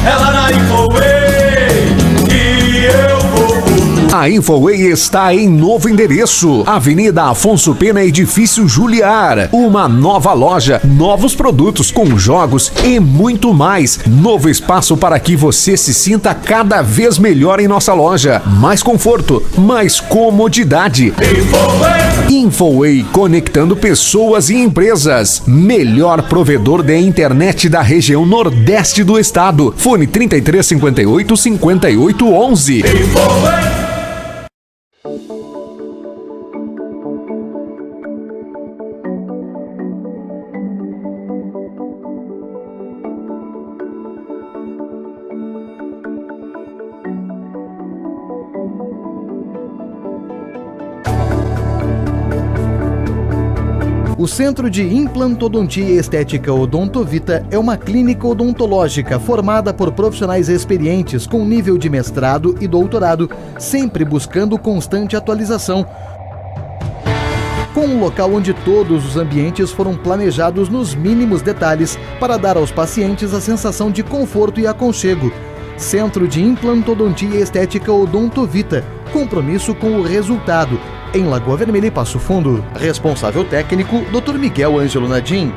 Ela na Infoway e eu vou. A Infoway está em novo endereço, Avenida Afonso Pena, Edifício Juliar. Uma nova loja, novos produtos com jogos e muito mais. Novo espaço para que você se sinta cada vez melhor em nossa loja. Mais conforto, mais comodidade. Infoway, conectando pessoas e empresas. Melhor provedor de internet da região nordeste do estado. Fone 3358 5811. O Centro de Implantodontia e Estética Odontovita é uma clínica odontológica formada por profissionais experientes com nível de mestrado e doutorado, sempre buscando constante atualização. Com um local onde todos os ambientes foram planejados nos mínimos detalhes para dar aos pacientes a sensação de conforto e aconchego. Centro de Implantodontia e Estética Odontovita. Compromisso com o resultado. Em Lagoa Vermelha e Passo Fundo. Responsável técnico, Dr. Miguel Ângelo Nadim.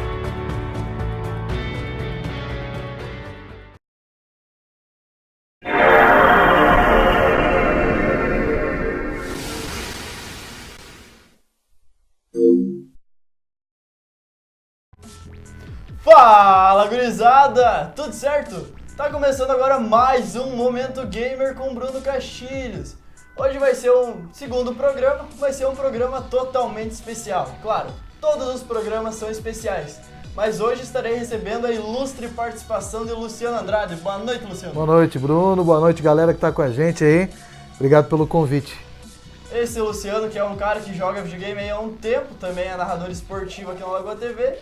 Fala, gurizada! Tudo certo? Tá começando agora mais um Momento Gamer com Bruno Castilhos. Hoje vai ser um segundo programa, vai ser um programa totalmente especial. Claro, todos os programas são especiais, mas hoje estarei recebendo a ilustre participação de Luciano Andrade. Boa noite, Luciano. Boa noite, Bruno. Boa noite, galera que tá com a gente aí. Obrigado pelo convite. Esse Luciano, que é um cara que joga videogame aí há um tempo, também é narrador esportivo aqui na Lagoa TV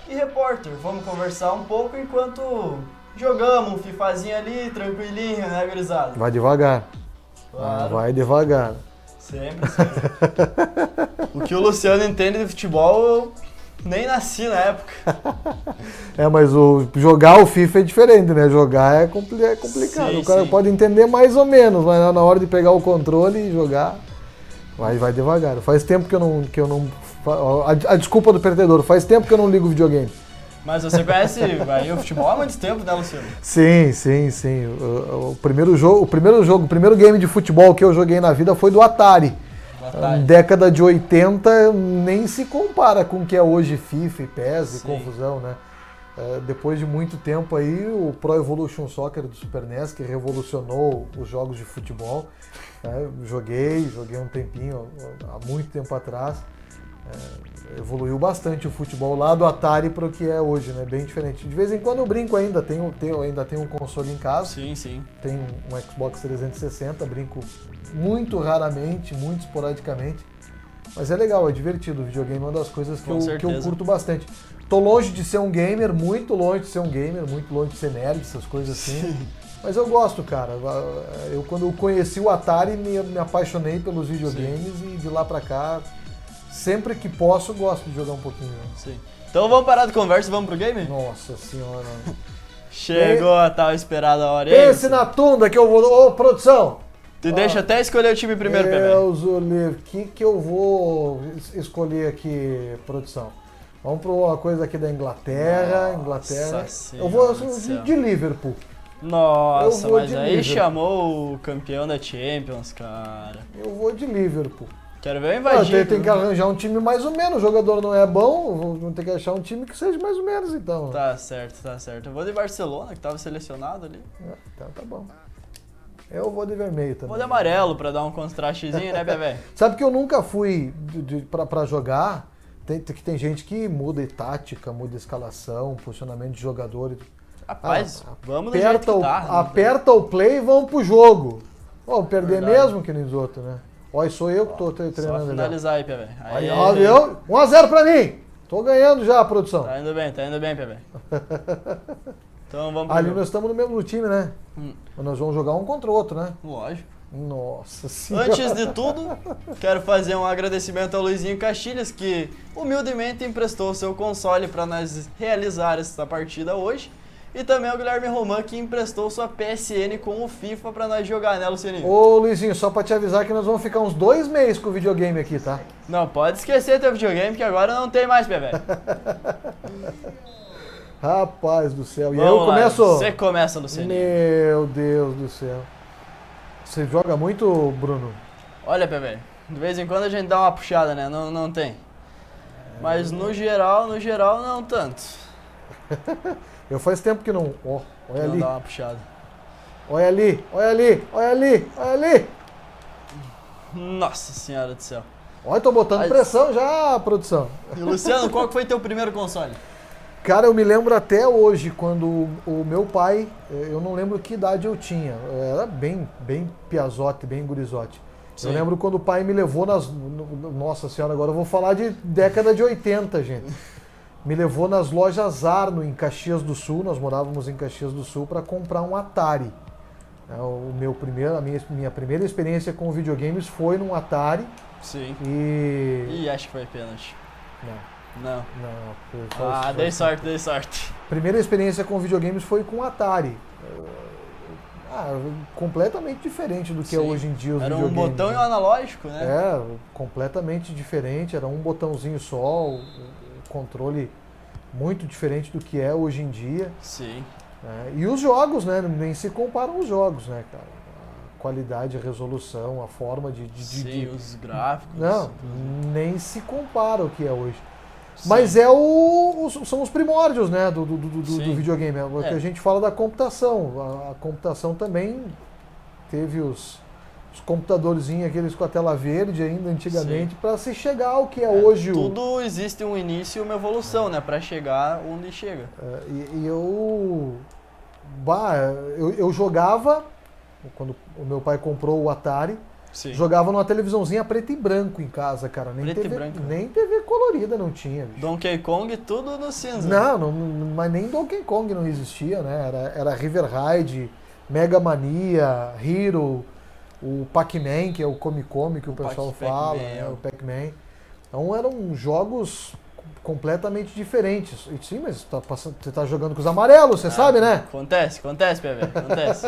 e repórter. Vamos conversar um pouco enquanto jogamos um fifazinho ali, tranquilinho, né, gurizada? Vai devagar. Claro. Vai devagar. Sempre. O que o Luciano entende de futebol, eu nem nasci na época. Mas jogar o FIFA é diferente, né? Jogar é complicado. Sim, o cara sim. pode entender mais ou menos, mas na hora de pegar o controle e jogar, vai devagar. Faz tempo que eu não a desculpa do perdedor, faz tempo que eu não ligo videogame. Mas você conhece aí o futebol há muito tempo, né, Luciano? Sim. O primeiro game de futebol que eu joguei na vida foi do Atari. Década de 80 nem se compara com o que é hoje FIFA e PES e confusão, né? Depois de muito tempo aí, o Pro Evolution Soccer do Super NES, que revolucionou os jogos de futebol. Joguei um tempinho, há muito tempo atrás. Evoluiu bastante o futebol lá do Atari para o que é hoje, né? Bem diferente. De vez em quando eu brinco ainda, ainda tenho um console em casa. Sim. Tenho um Xbox 360, brinco muito raramente, muito esporadicamente. Mas é legal, é divertido. O videogame é uma das coisas que eu curto bastante. Tô longe de ser um gamer, muito longe de ser um gamer, muito longe de ser nerd, essas coisas assim. Sim. Mas eu gosto, cara. Quando eu conheci o Atari, me apaixonei pelos videogames e de lá pra cá, sempre que posso, gosto de jogar um pouquinho. Sim. Então vamos parar de conversa e vamos pro game? Nossa senhora. Chegou a tal esperada hora. Pense na tunda que eu vou... Ô, produção! Te deixa até escolher o time primeiro, Pepe. Deus o livre. O que eu vou escolher aqui, produção? Vamos para uma coisa aqui da Inglaterra. Eu vou de Liverpool. Nossa, mas aí chamou o campeão da Champions, cara. Eu vou de Liverpool. Quero ver o invadido. Tem que arranjar um time mais ou menos. O jogador não é bom, vou ter que achar um time que seja mais ou menos, então. Tá certo. Eu vou de Barcelona, que tava selecionado ali. Então tá bom. Eu vou de vermelho também. Vou de amarelo pra dar um contrastezinho, né, Bebê? Sabe que eu nunca fui pra jogar? Tem gente que muda de tática, muda de escalação, posicionamento de jogador. Rapaz, vamos do jeito que tá. Aperta o play e vamos pro jogo. Perder mesmo que nos outros, né? Olha, sou eu que tô treinando. Só finalizar aí, Bebê. Aí, 1-0 pra mim. Tô ganhando já, produção. Tá indo bem, Bebê. Então vamos pro Ali jogo. nós estamos no mesmo time, né? Nós vamos jogar um contra o outro, né? Lógico. Nossa senhora. Antes de tudo, quero fazer um agradecimento ao Luizinho Castilhos, que humildemente emprestou seu console para nós realizar esta partida hoje. E também o Guilherme Roman, que emprestou sua PSN com o FIFA pra nós jogar, né, Lucianinho? Ô, Luizinho, só pra te avisar que nós vamos ficar uns 2 meses com o videogame aqui, tá? Não, pode esquecer teu videogame, que agora não tem mais, bebê. Rapaz do céu. E Vamos eu lá, começo... Você começa, Lucianinho. Meu Deus do céu. Você joga muito, Bruno? Olha, bebê, de vez em quando a gente dá uma puxada, né? Não tem. Mas no geral, não tanto. Eu faz tempo que não... Ó, olha Não ali. dá uma puxada. Olha ali, olha ali, olha ali, olha ali. Nossa senhora do céu. Olha, tô botando Mas- pressão já, produção. E Luciano, qual que foi teu primeiro console? Cara, eu me lembro até hoje, quando o meu pai, eu não lembro que idade eu tinha, eu era bem piazote, bem gurizote. Sim. Eu lembro quando o pai me levou Nossa senhora, agora eu vou falar de década de 80, gente. Me levou nas lojas Arno, em Caxias do Sul, nós morávamos em Caxias do Sul, para comprar um Atari. A minha primeira experiência com videogames foi num Atari Sim. e... Ih, acho que foi pênalti. Não. Não, Ah, dei sorte. Primeira experiência com videogames foi com Atari. Completamente diferente do que é Sim. hoje em dia os Era um videogames. botão e né? um analógico, né? É, completamente diferente, era um botãozinho só, o controle muito diferente do que é hoje em dia. Sim. Né? E os jogos, né? Nem se comparam os jogos, né, cara? A qualidade, a resolução, a forma de Sim, os gráficos. Não, nem se compara o que é hoje. Sim. Mas são os primórdios, né, do Sim. videogame. É o que É. a gente fala da computação. A computação também teve os computadorzinhos, aqueles com a tela verde ainda antigamente, para se chegar ao que é hoje o... Tudo existe um início e uma evolução, né? Pra chegar onde chega. Eu jogava, quando o meu pai comprou o Atari, Sim. jogava numa televisãozinha preto e branco em casa, cara. Preto e branco. Nem TV colorida não tinha, bicho. Donkey Kong, tudo no cinza. Não, mas nem Donkey Kong não existia, né? Era River Raid, Mega Mania, Hero, o Pac-Man, que é o Come que o pessoal fala, né? O Pac-Man. Então eram jogos completamente diferentes. E sim, mas você tá jogando com os amarelos, você sabe, né? Acontece, PV, acontece.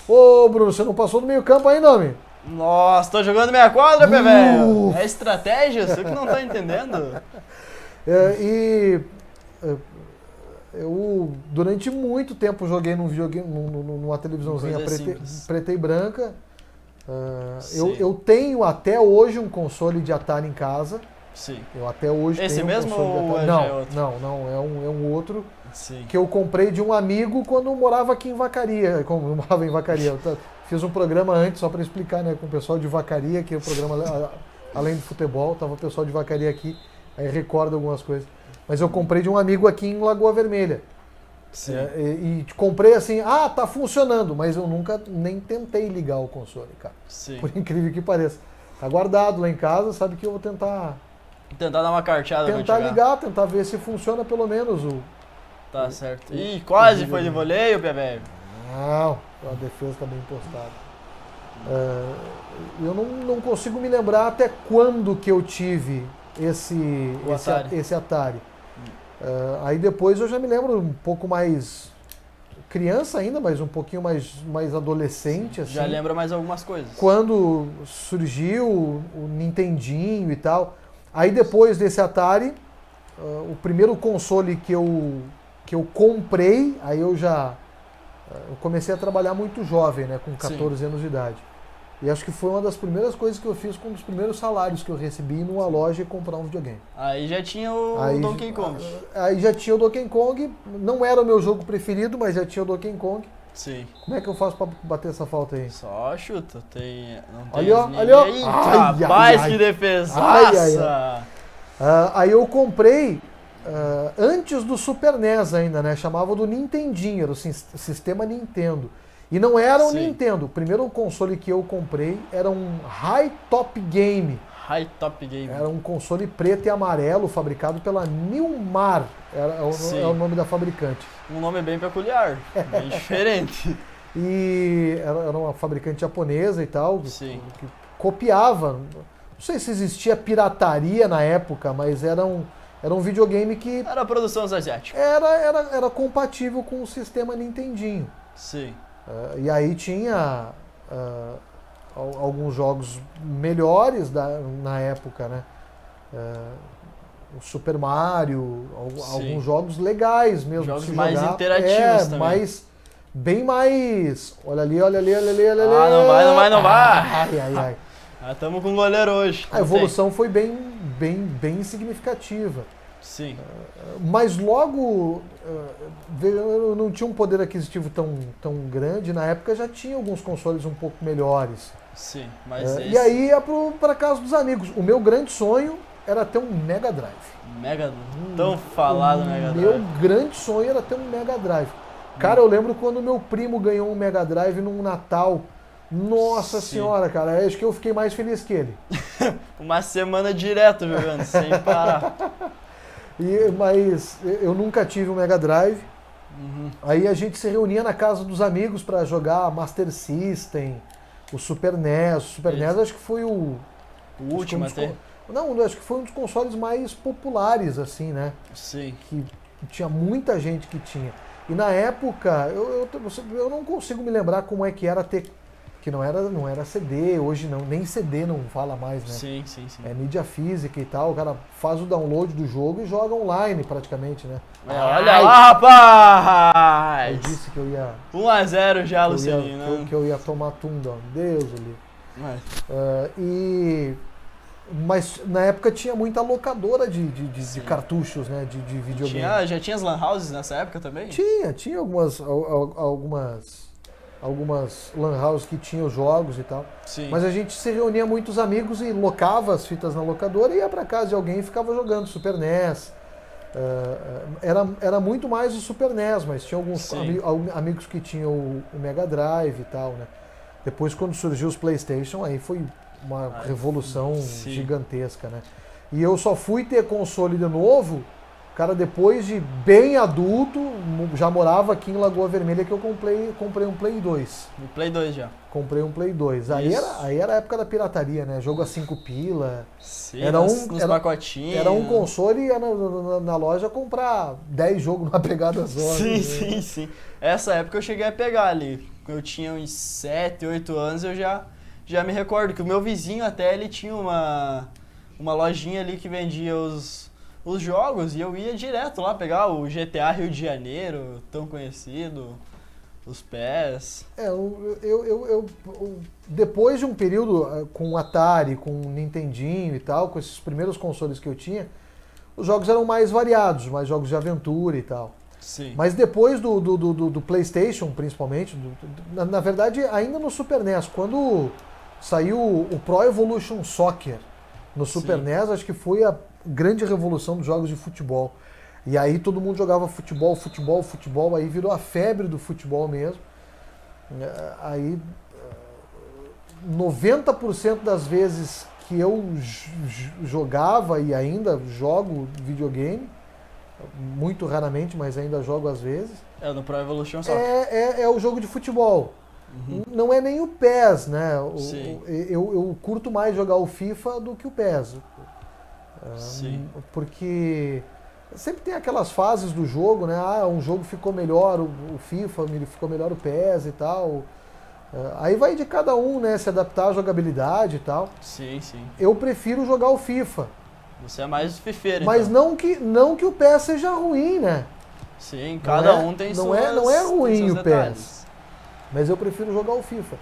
Ô, Bruno, você não passou do meio campo ainda, homem? Nossa, tô jogando meia quadra, PV. É estratégia, você que não tá entendendo. Eu, durante muito tempo, joguei num videogame, numa televisãozinha Coisa simples. preta e branca. Sim. Eu tenho até hoje um console de Atari em casa. Sim, Eu até hoje Esse tenho mesmo um console ou de Atari. já é outro? Não, é um outro sim. que eu comprei de um amigo quando eu morava aqui em Vacaria. Como eu morava em Vacaria. Fiz um programa antes, só para explicar, né, com o pessoal de Vacaria, que é o programa, além do futebol, tava o pessoal de Vacaria aqui, aí recorda algumas coisas. Mas eu comprei de um amigo aqui em Lagoa Vermelha. Sim. E comprei assim, tá funcionando, mas eu nunca nem tentei ligar o console, cara. Sim. Por incrível que pareça. Tá guardado lá em casa, sabe que eu vou tentar Tentar dar uma carteada pra chegar. ligar, tentar ver se funciona pelo menos o... Tá certo. Ih, quase foi de voleio, PV. Não, a defesa está bem postada. Eu não consigo me lembrar até quando que eu tive esse Atari. Aí depois eu já me lembro um pouco mais criança ainda, mas um pouquinho mais adolescente. Assim, Já lembra mais algumas coisas. quando surgiu o Nintendinho e tal. Aí depois desse Atari, o primeiro console que eu comprei, aí eu comecei a trabalhar muito jovem, né, com 14 anos de idade. E acho que foi uma das primeiras coisas que eu fiz com um dos primeiros salários que eu recebi ir numa loja e comprar um videogame. Aí já tinha o Donkey Kong. Aí já tinha o Donkey Kong, não era o meu jogo preferido, mas já tinha o Donkey Kong. Sim. Como é que eu faço pra bater essa falta aí? Só chuta. Não tem Ali, ó, ninguém. ali, ó. Eita, Ai, rapaz, ai, que ai. defesaça! Aí eu comprei antes do Super NES ainda, né? Chamava do Nintendinho, era o sistema Nintendo. E não era o Sim. Nintendo. O primeiro console que eu comprei era um High Top Game. High Top Game. Era um console preto e amarelo, fabricado pela Nilmar. Sim. É o nome da fabricante. Um nome bem peculiar, bem diferente. E era uma fabricante japonesa e tal, Sim. que copiava. Não sei se existia pirataria na época, mas era um videogame que Era a produção dos asiáticos. era compatível com o sistema Nintendinho. Sim. E aí tinha alguns jogos melhores na época, né? O Super Mario, alguns jogos legais mesmo. Jogos de se mais jogar. interativos também. Mas bem mais... Olha ali, olha ali, olha ali, olha ali. Não vai. Ai. Estamos com o goleiro hoje. A evolução foi bem significativa. Sim. Mas logo eu não tinha um poder aquisitivo tão grande. Na época já tinha alguns consoles um pouco melhores. Sim, mas E aí ia para casa dos amigos. O meu grande sonho era ter um Mega Drive. Tão falado Mega Drive. Meu grande sonho era ter um Mega Drive. Cara, eu lembro quando meu primo ganhou um Mega Drive num Natal. Nossa senhora, cara, acho que eu fiquei mais feliz que ele. Uma semana direto jogando, sem parar. Mas eu nunca tive um Mega Drive. Aí a gente se reunia na casa dos amigos para jogar Master System, o Super NES. O Super NES acho que foi o último até. Não, acho que foi um dos consoles mais populares, assim, né? Sim. Que tinha muita gente que tinha. E na época, eu não consigo me lembrar como é que era ter... Que não era CD, hoje não, nem CD não fala mais, né? Sim. É mídia física e tal, o cara faz o download do jogo e joga online praticamente, né? Olha lá, rapaz! Eu disse que eu ia... 1-0 já, Luciano. Que eu ia tomar tunda, Deus ali. Mas na época tinha muita locadora de cartuchos, né? De videogame. Já tinha as lan houses nessa época também? Tinha algumas lan houses que tinham jogos e tal. Sim. Mas a gente se reunia muitos amigos e locava as fitas na locadora e ia pra casa de alguém e ficava jogando Super NES. Era muito mais o Super NES, mas tinha alguns amigos que tinham o Mega Drive e tal, né? Depois, quando surgiu os PlayStation, aí foi uma revolução gigantesca, né? E eu só fui ter console de novo, cara, depois de bem adulto, já morava aqui em Lagoa Vermelha, que eu comprei um Play 2. No Play 2 já. Comprei um Play 2. Aí era a época da pirataria, né? Jogo a 5 pila. Sim, era nos pacotinhos. Era um console e ia na loja comprar 10 jogos numa pegada só. Sim. Essa época eu cheguei a pegar ali. Eu tinha uns 7, 8 anos, eu já me recordo que o meu vizinho até, ele tinha uma lojinha ali que vendia os jogos e eu ia direto lá pegar o GTA Rio de Janeiro, tão conhecido, os PES. Eu depois de um período com Atari, com Nintendinho e tal, com esses primeiros consoles que eu tinha, os jogos eram mais variados, mais jogos de aventura e tal. Sim. Mas depois do PlayStation, principalmente, na verdade, ainda no Super NES, quando saiu o Pro Evolution Soccer no Super NES, acho que foi a grande revolução dos jogos de futebol. E aí todo mundo jogava futebol, aí virou a febre do futebol mesmo. Aí 90% das vezes que eu jogava e ainda jogo videogame, muito raramente, mas ainda jogo às vezes. No Pro Evolution Soccer. É o jogo de futebol. Não é nem o PES, né? Eu curto mais jogar o FIFA do que o PES. Porque sempre tem aquelas fases do jogo, né? Um jogo ficou melhor o FIFA, ficou melhor o PES e tal. Aí vai de cada um, né? Se adaptar à jogabilidade e tal. Sim. Eu prefiro jogar o FIFA. Você é mais fifeiro, mas então. não que o PES seja ruim, né? Sim, cada um tem não é ruim o detalhes. PES. Mas eu prefiro jogar o FIFA.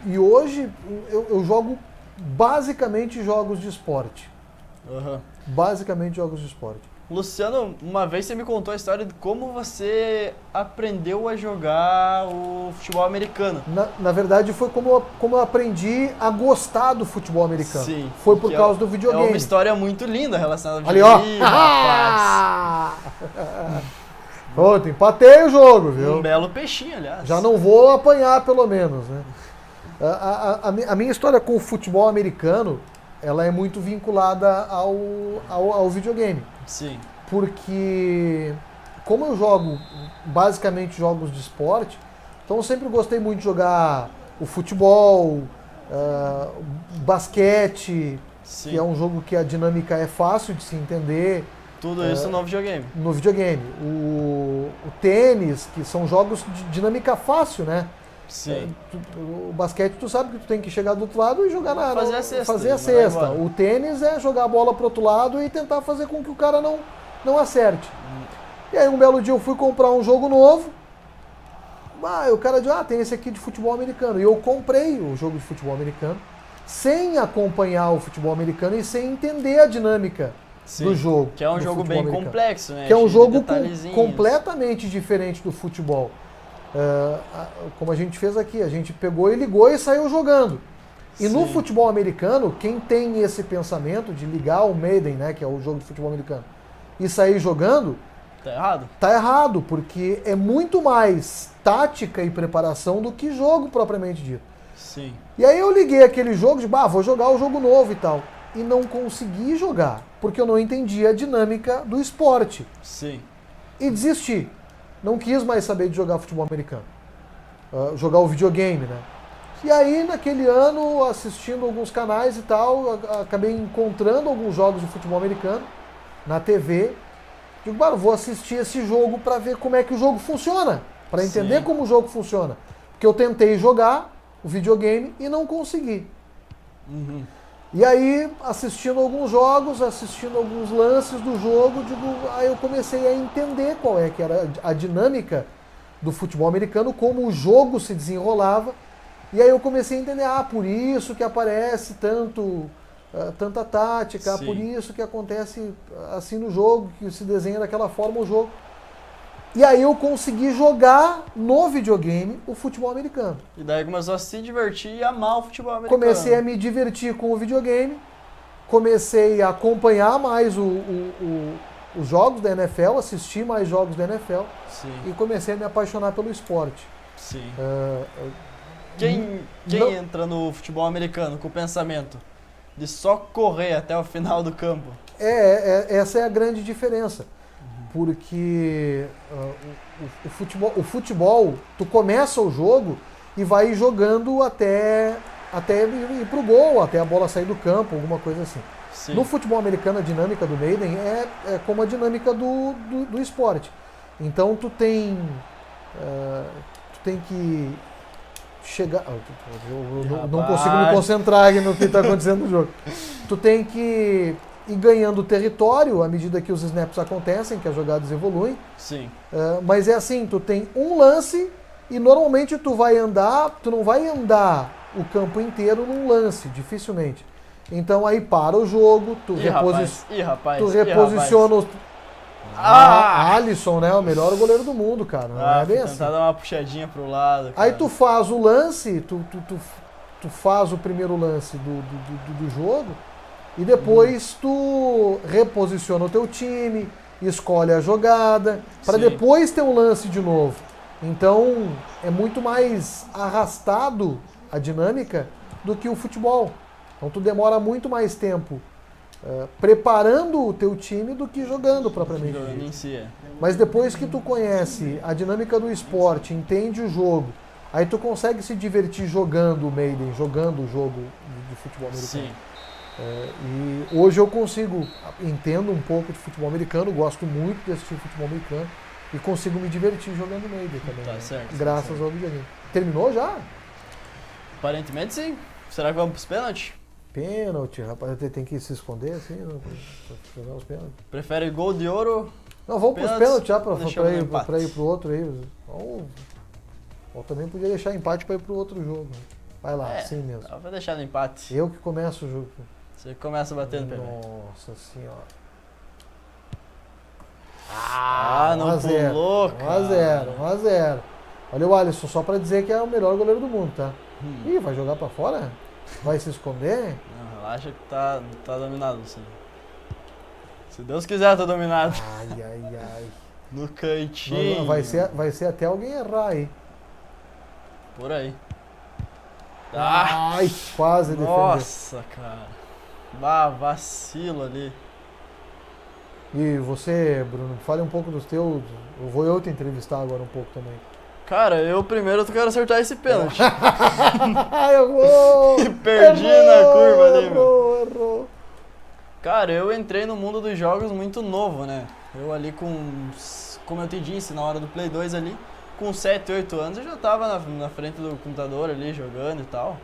E hoje eu jogo basicamente jogos de esporte. Basicamente jogos de esporte. Luciano, uma vez você me contou a história de como você aprendeu a jogar o futebol americano. Na verdade, foi como eu aprendi a gostar do futebol americano. Sim. Foi por causa do videogame. É uma história muito linda relacionada ao ali, ó. rapaz. Pronto, empatei o jogo, viu? Um belo peixinho, aliás. Já não vou apanhar, pelo menos, né? A minha história com o futebol americano, ela é muito vinculada ao videogame. Sim. Porque, como eu jogo basicamente jogos de esporte, então eu sempre gostei muito de jogar o futebol, basquete, Sim. que é um jogo que a dinâmica é fácil de se entender Tudo isso no videogame. no videogame. O tênis, que são jogos de dinâmica fácil, né? Sim. O basquete, tu sabe que tu tem que chegar do outro lado e jogar Fazer a cesta, fazer a mandar cesta. embora. O tênis é jogar a bola pro outro lado e tentar fazer com que o cara não acerte. E aí um belo dia eu fui comprar um jogo novo. O cara disse, tem esse aqui de futebol americano. E eu comprei o jogo de futebol americano sem acompanhar o futebol americano e sem entender a dinâmica Sim. do jogo. Que é um do jogo futebol bem americano. complexo, né? Que é um Cheio de jogo detalhezinhos. completamente diferente do futebol. Como a gente fez aqui, a gente pegou e ligou e saiu jogando. E no Sim. futebol americano, quem tem esse pensamento de ligar o Madden, né, que é o jogo de futebol americano, e sair jogando, Tá errado? tá errado, porque é muito mais tática e preparação do que jogo propriamente dito. Sim. E aí eu liguei aquele jogo de, vou jogar o jogo novo e tal. E não consegui jogar, porque eu não entendia a dinâmica do esporte. Sim. E desisti. Não quis mais saber de jogar futebol americano. Jogar o videogame, né? E aí, naquele ano, assistindo alguns canais e tal, acabei encontrando alguns jogos de futebol americano na TV. Digo, vou assistir esse jogo para ver como é que o jogo funciona. Para entender Sim. como o jogo funciona. Porque eu tentei jogar o videogame e não consegui. Uhum. E aí, assistindo alguns jogos, assistindo alguns lances do jogo, aí eu comecei a entender qual é que era a dinâmica do futebol americano, como o jogo se desenrolava. E aí eu comecei a entender, por isso que aparece tanta tática, Sim. por isso que acontece assim no jogo, que se desenha daquela forma o jogo. E aí eu consegui jogar no videogame o futebol americano. E daí começou a se divertir e amar o futebol americano. Comecei a me divertir com o videogame, comecei a acompanhar mais os jogos da NFL, assistir mais jogos da NFL Sim. e comecei a me apaixonar pelo esporte. Sim. Ah, Quem não- entra no futebol americano com o pensamento de só correr até o final do campo? essa é a grande diferença. Porque o futebol, tu começa o jogo e vai jogando até ir pro gol, até a bola sair do campo, alguma coisa assim. Sim. No futebol americano, a dinâmica do Madden é como a dinâmica do esporte. Então tu tem que chegar... Eu não consigo me concentrar aqui no que está acontecendo no jogo. Tu tem que ir ganhando território à medida que os snaps acontecem, que as jogadas evoluem. Sim. Mas é assim, tu tem um lance e normalmente tu não vai andar o campo inteiro num lance, dificilmente. Então aí para o jogo, tu reposiciona os... Alisson, né? O melhor goleiro do mundo, cara. Não é bem assim. Tentar dar uma puxadinha pro lado. Aí cara. tu faz o lance, tu faz o primeiro lance do jogo e depois tu reposiciona o teu time, escolhe a jogada, para Sim. depois ter um lance de novo. Então é muito mais arrastado a dinâmica do que o futebol. Então tu demora muito mais tempo preparando o teu time do que jogando propriamente Jogando dito. em si, é. Mas depois que tu conhece a dinâmica do esporte, entende o jogo, aí tu consegue se divertir jogando o Maiden, jogando o jogo de futebol americano. Sim. E hoje eu entendo um pouco de futebol americano, gosto muito de assistir futebol americano e consigo me divertir jogando Maiden também. Tá né? certo, Graças certo. ao videogame. Terminou já? Aparentemente sim. Será que vamos pros pênaltis? Pênalti, rapaz, tem que se esconder assim, não, pra jogar os pênaltis. Prefere gol de ouro? Não, vamos pros Pênaltis, pênaltis já deixa eu no empate. pra ir pro outro aí. Ou também podia deixar empate pra ir pro outro jogo. Vai lá, assim mesmo. Vou deixar no empate. Eu que começo o jogo. Você começa batendo pênalti. Nossa senhora. Não 1 a 0, pulou, 1 a 0, 1 a 0. Olha o Alisson, só pra dizer que é o melhor goleiro do mundo, tá? Ih, vai jogar pra fora? Vai se esconder? Não, relaxa que tá dominado, Luciano. Se Deus quiser, tá dominado. Ai. No cantinho. Vai ser até alguém errar aí. Por aí. Ai, quase defendeu. Nossa, cara. Vacilo ali. E você, Bruno, fale um pouco dos teus. Vou eu te entrevistar agora um pouco também. Cara, eu primeiro quero acertar esse pênalti. Errou! Perdi na curva ali, meu. Errou. Cara, eu entrei no mundo dos jogos muito novo, né? Eu ali como eu te disse, na hora do Play 2 ali, com 7, 8 anos eu já tava na frente do computador ali, jogando e tal.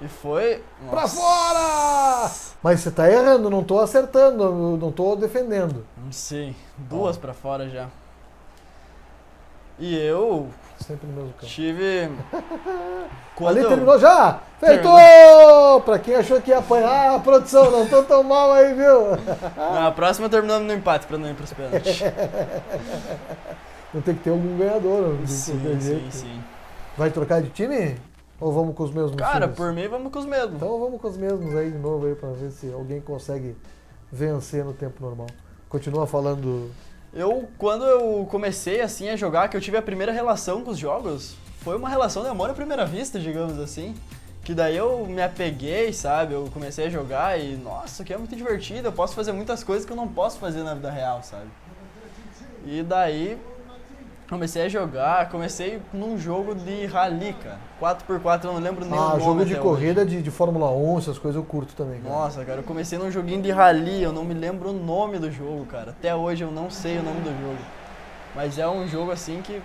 E foi... Pra Nossa. fora! Mas você tá errando, não tô acertando, não tô defendendo. Sim, 2 pra fora já. E eu Sempre no mesmo campo. tive... Ali terminou já? Feito! Pra quem achou que ia apanhar, produção, não tô tão mal aí, viu? Na próxima terminamos no empate pra não ir pros pênaltis. Não tem que ter algum ganhador. Não tem que Sim, ter sim, jeito. sim. Vai trocar de time? Ou vamos com os mesmos Cara, times? por mim vamos com os mesmos. Então vamos com os mesmos aí de novo aí pra ver se alguém consegue vencer no tempo normal. Continua falando. Quando eu comecei assim a jogar, que eu tive a primeira relação com os jogos, foi uma relação de amor à primeira vista, digamos assim. Que daí eu me apeguei, sabe? Eu comecei a jogar e, nossa, que é muito divertido, eu posso fazer muitas coisas que eu não posso fazer na vida real, sabe? E daí comecei a jogar, comecei num jogo de rally, cara. 4x4, eu não lembro nem o nome Jogo de até corrida de Fórmula 1, essas coisas eu curto também. hoje. Cara. Nossa, cara, eu comecei num joguinho de rally, eu não me lembro o nome do jogo, cara. Até hoje eu não sei o nome do jogo. Mas é um jogo assim que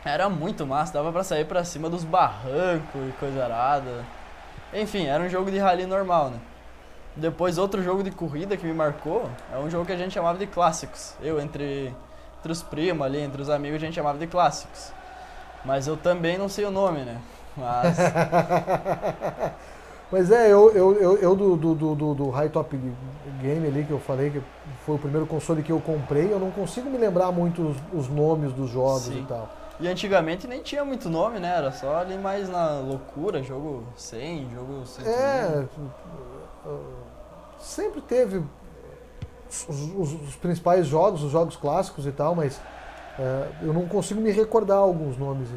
era muito massa, dava pra sair pra cima dos barrancos e coisa arada. Enfim, era um jogo de rally normal, né? Depois outro jogo de corrida que me marcou é um jogo que a gente chamava de clássicos. Entre os primos ali, entre os amigos, a gente chamava de clássicos. Mas eu também não sei o nome, né? Mas... Mas eu do High Top Game ali que eu falei, que foi o primeiro console que eu comprei, eu não consigo me lembrar muito os nomes dos jogos Sim. e tal. E antigamente nem tinha muito nome, né? Era só ali mais na loucura, jogo 100, jogo 101. Sempre teve os principais jogos, os jogos clássicos e tal, mas eu não consigo me recordar alguns nomes.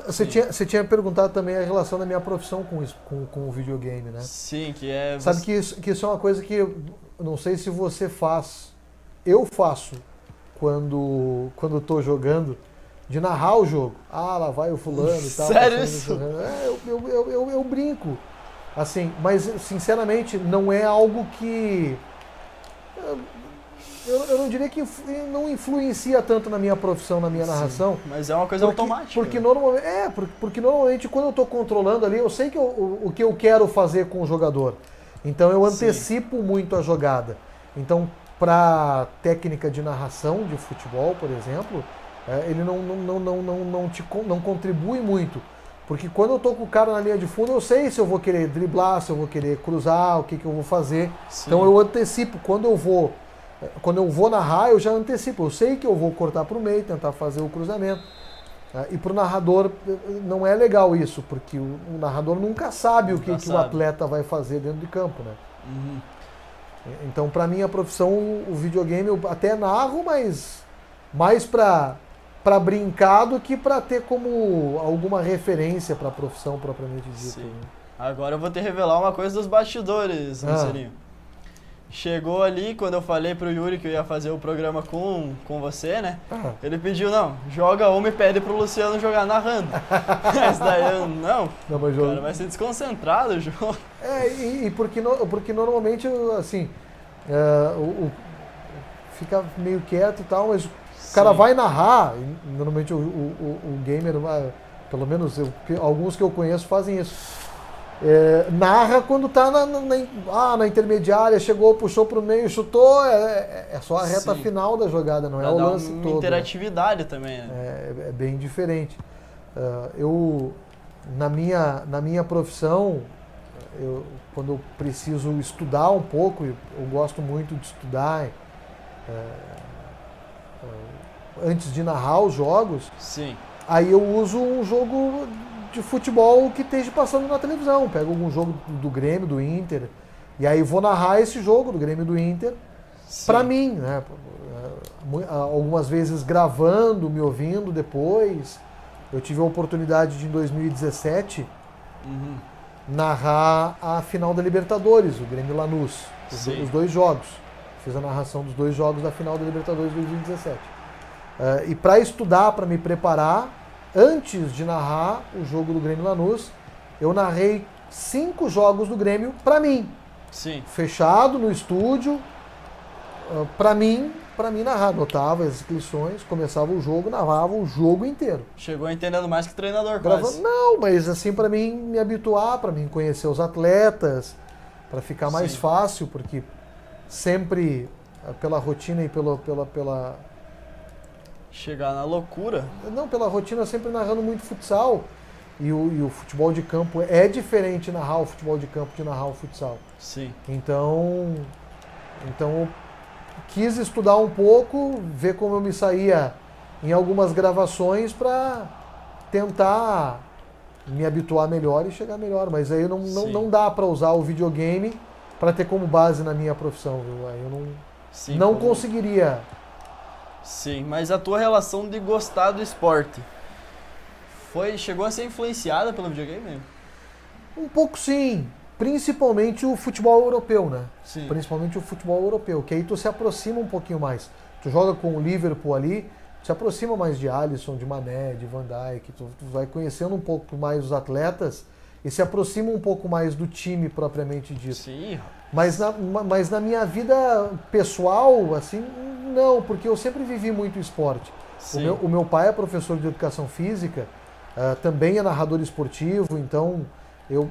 Você tinha perguntado também a relação da minha profissão com o videogame, né? Sim, que é... Sabe que isso é uma coisa que eu não sei se você faz. Eu faço quando estou jogando, de narrar o jogo. Ah, lá vai o fulano e tal. Sério isso? Eu brinco. Assim, mas sinceramente não é algo que... Eu não diria que não influencia tanto na minha profissão, na minha narração. Mas é uma coisa automática. Porque normalmente quando eu estou controlando ali, eu sei que o que eu quero fazer com o jogador. Então eu antecipo muito a jogada. Então, para técnica de narração de futebol, por exemplo, ele não contribui muito. Porque quando eu estou com o cara na linha de fundo, eu sei se eu vou querer driblar, se eu vou querer cruzar, o que eu vou fazer. Sim. Então eu antecipo. Quando eu vou narrar, eu já antecipo. Eu sei que eu vou cortar para o meio, tentar fazer o cruzamento. E para o narrador não é legal isso, porque o narrador nunca sabe o que o atleta vai fazer dentro de campo, né? Uhum. Então, para minha profissão, o videogame eu até narro, mas mais para brincar do que para ter como alguma referência para a profissão propriamente dita. Sim. Agora eu vou te revelar uma coisa dos bastidores, Marcelinho. Chegou ali, quando eu falei pro Yuri que eu ia fazer o programa com você, né? Ele pediu, joga uma e pede pro Luciano jogar narrando. Mas daí eu, mas o cara vai ser desconcentrado o jogo. Porque normalmente, assim, fica meio quieto e tal, mas o cara vai narrar, e normalmente o gamer, pelo menos alguns que eu conheço fazem isso. Narra quando tá na intermediária, chegou, puxou pro meio, chutou, é só a reta final da jogada, não é o lance todo. Uma interatividade também, né? É bem diferente. Eu, na minha profissão, quando eu preciso estudar um pouco, eu gosto muito de estudar antes de narrar os jogos. Sim. Aí eu uso um jogo de futebol que esteja passando na televisão. Pego algum jogo do Grêmio, do Inter, e aí vou narrar esse jogo do Grêmio e do Inter para mim, né? Algumas vezes gravando, me ouvindo depois. Eu tive a oportunidade de, em 2017, narrar a final da Libertadores, o Grêmio e Lanús, os dois jogos. Fiz a narração dos dois jogos da final da Libertadores de 2017. E para estudar, para me preparar, antes de narrar o jogo do Grêmio Lanús, eu narrei 5 jogos do Grêmio para mim. Sim. fechado no estúdio, pra mim narrar. Anotava as inscrições, começava o jogo, narrava o jogo inteiro. Chegou entendendo mais que treinador, Gravando, quase. não, mas assim, pra mim me habituar, pra mim conhecer os atletas, pra ficar mais Sim. fácil, porque sempre pela rotina e pela Chegar na loucura. não, pela rotina sempre narrando muito futsal. E o futebol de campo é diferente narrar o futebol de campo de narrar o futsal. Sim. Então eu quis estudar um pouco, ver como eu me saía em algumas gravações para tentar me habituar melhor e chegar melhor. Mas aí Sim. não dá para usar o videogame para ter como base na minha profissão, viu? Aí eu Sim, não como- conseguiria. Sim, mas a tua relação de gostar do esporte chegou a ser influenciada pelo videogame? Um pouco sim, principalmente o futebol europeu, né? Sim. Principalmente o futebol europeu, que aí tu se aproxima um pouquinho mais. Tu joga com o Liverpool ali, se aproxima mais de Alisson, de Mané, de Van Dijk, tu vai conhecendo um pouco mais os atletas e se aproxima um pouco mais do time propriamente dito. Sim. Mas na minha vida pessoal, assim, não, porque eu sempre vivi muito esporte. Sim. O meu pai é professor de educação física, também é narrador esportivo, então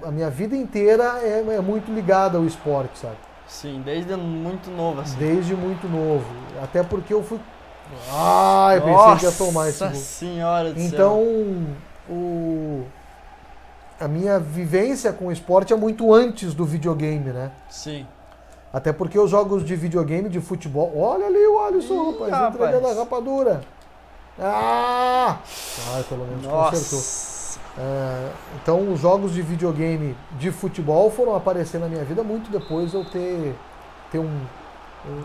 a minha vida inteira é muito ligada ao esporte, sabe? Sim, desde muito novo, assim. Desde muito novo. Até porque eu fui. Ai, pensei que ia tomar esse Nossa gol. senhora do céu. Então, a minha vivência com o esporte é muito antes do videogame, né? Sim. Até porque os jogos de videogame, de futebol. Olha ali o Alisson, Ih, rapaz, entregando a rapaz. rapadura. Ah! Ai, pelo menos consertou. Nossa. Então, os jogos de videogame de futebol foram aparecer na minha vida muito depois de eu ter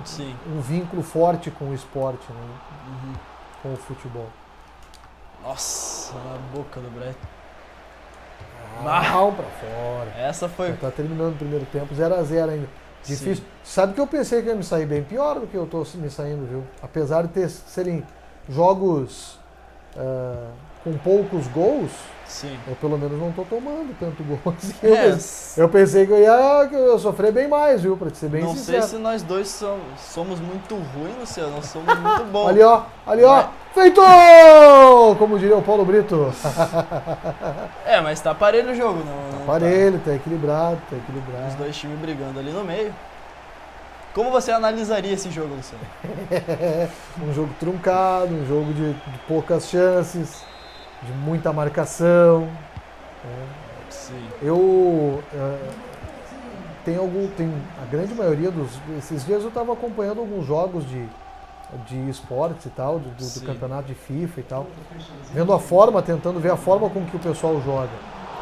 Sim. um vínculo forte com o esporte, né? Uhum. Com o futebol. Nossa, na boca do Brett. Mal pra fora. Essa foi. Tá terminando o primeiro tempo, 0-0 ainda. Difícil. Sim. Sabe que eu pensei que ia me sair bem pior do que eu tô me saindo, viu? Apesar de serem jogos com poucos gols, Sim. eu pelo menos não tô tomando tanto gol assim. É, Eu pensei que eu ia sofrer bem mais, viu? Pra te ser bem não sincero. sei se nós dois somos muito ruins, Luciano. Nós somos muito bons. Ali, ó. Feito! Como diria o Paulo Brito. É, mas tá parelho o jogo, não? Aparelho, tá equilibrado, tá Os equilibrado. dois times brigando ali no meio. Como você analisaria esse jogo, Luciano? Um jogo truncado, um jogo de poucas chances, de muita marcação. Sim. Tem a grande maioria esses dias eu estava acompanhando alguns jogos de esportes e tal, do Sim. campeonato de FIFA e tal, tentando ver a forma com que o pessoal joga.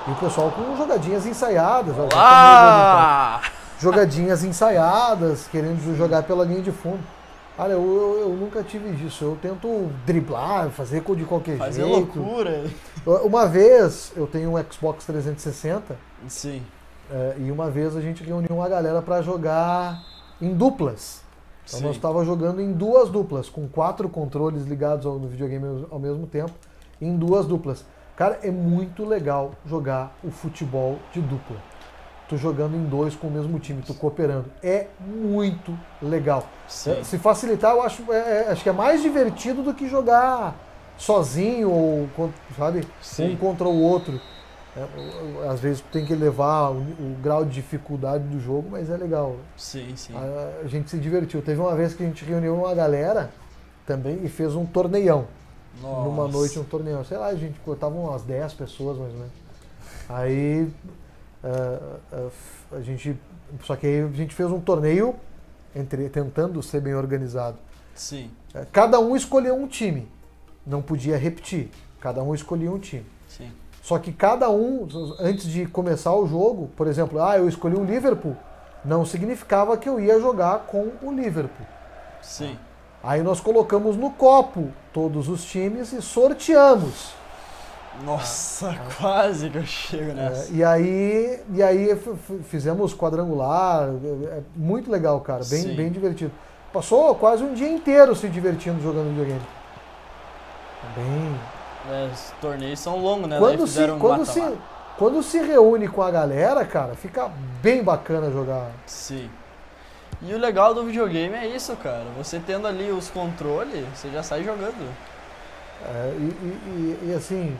E o pessoal com jogadinhas ensaiadas. ó, Ah! jogadinhas ensaiadas, querendo jogar pela linha de fundo. Olha, eu nunca tive isso. Eu tento driblar, fazer de qualquer Fazer jeito. loucura. Uma vez, eu tenho um Xbox 360 Sim. e uma vez a gente reuniu uma galera para jogar em duplas. Então Sim. nós estávamos jogando em duas duplas, com 4 controles ligados no videogame ao mesmo tempo, em duas duplas. Cara, é muito legal jogar o futebol de dupla. Tu jogando em dois com o mesmo time, tu cooperando. É muito legal. Sim. Se facilitar, eu acho que é mais divertido do que jogar sozinho ou, sabe, Sim. um contra o outro. Às vezes tu tem que elevar o grau de dificuldade do jogo, mas é legal. Sim, sim. A gente se divertiu. Teve uma vez que a gente reuniu uma galera também e fez um torneião. Nossa. Numa noite, um torneio. Sei lá, estavam umas 10 pessoas mais ou menos. Aí só que aí a gente fez um torneio tentando ser bem organizado. Sim. Cada um escolheu um time. Não podia repetir. Cada um escolhia um time. Sim. Só que cada um, antes de começar o jogo, por exemplo, eu escolhi o Liverpool, não significava que eu ia jogar com o Liverpool. Sim. Aí nós colocamos no copo todos os times e sorteamos. Nossa, quase que eu chego nessa. E aí fizemos quadrangular, muito legal, cara, Sim. bem divertido. Passou quase um dia inteiro se divertindo jogando videogame. Bem... Os torneios são longos, né? Daí Quando fizeram se quando se reúne com a galera, cara, fica bem bacana jogar. Sim. E o legal do videogame é isso, cara. Você tendo ali os controles, você já sai jogando. E assim,